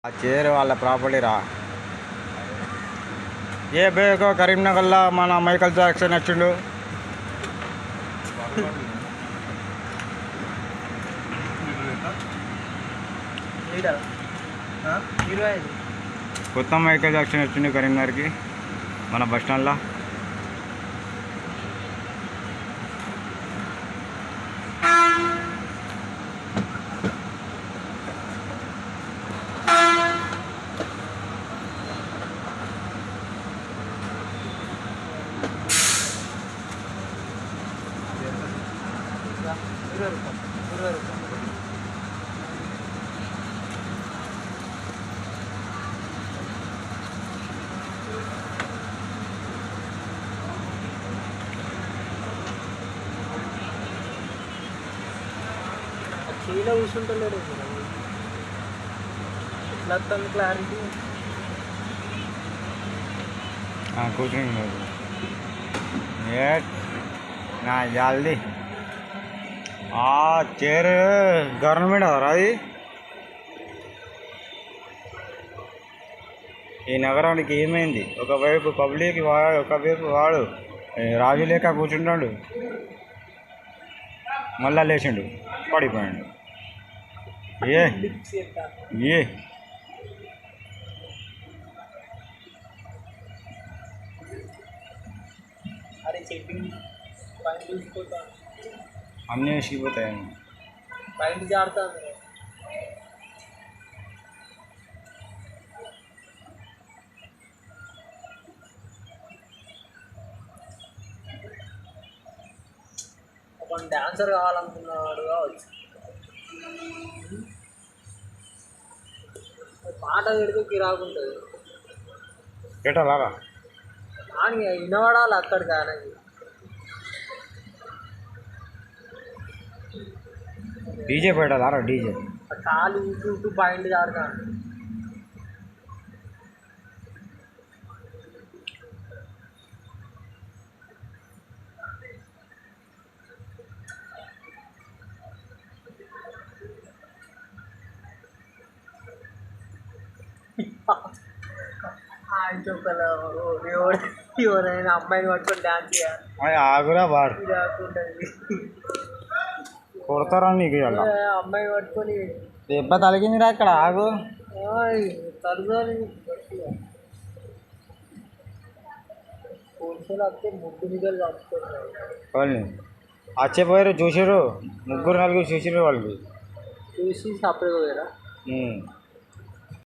ఆ చైర్ వాళ్ళ ప్రాపర్టీ రా. ఏ బేగో కరీంనగర్లో మన మైకల్ జాక్సన్ వచ్చిండు. కొత్త మైకల్ జాక్సన్ వచ్చిండు కరీంనగర్కి మన బస్ స్టాండ్లో. చీలో కూర్చుంటలేడు ఎట్లా క్లారిటీ కూర్చుని నా జల్దీ ఆ చైర్ గవర్నమెంట్ అవరా అది. ఈ నగరానికి ఏమైంది? ఒకవైపు పబ్లిక్ ఒకవైపు వాడు రాజు లేక కూర్చుంటాడు, మళ్ళా లేచిండు పడిపోయాడు. ఏ ఏ అరే చెప్పింది పైన చూసిపోతా అన్నీ వేసిపోతాయి. పైన జారుతుంది. ఒక డాన్సర్ కావాలనుకున్నాడు కావచ్చు. పాట పెడితే కిరాకుంటుంది. పెట్టాలా కానీ వినబడాలి అక్కడికి. ఆయనకి డీజే పెట్టాలా డీజే కాలు ఇటు పాయింట్ జారుతాను. ఎవరైనా అమ్మాయిని పట్టుకొని డాన్స్ చేయాలి. ఆగురా వాడు కొడతారా నీకు. అమ్మాయి పట్టుకొని దెబ్బ తలిగిందిరా ఇక్కడ. ఆగు తలుగుని పోలీసులు వస్తే ముగ్గు నిగలు చదువుతున్నారు. వాళ్ళని వచ్చేపోయారు, చూసారు, ముగ్గురు నలుగురు చూసారు. వాళ్ళకి చూసి సపరేట్ పోయారా.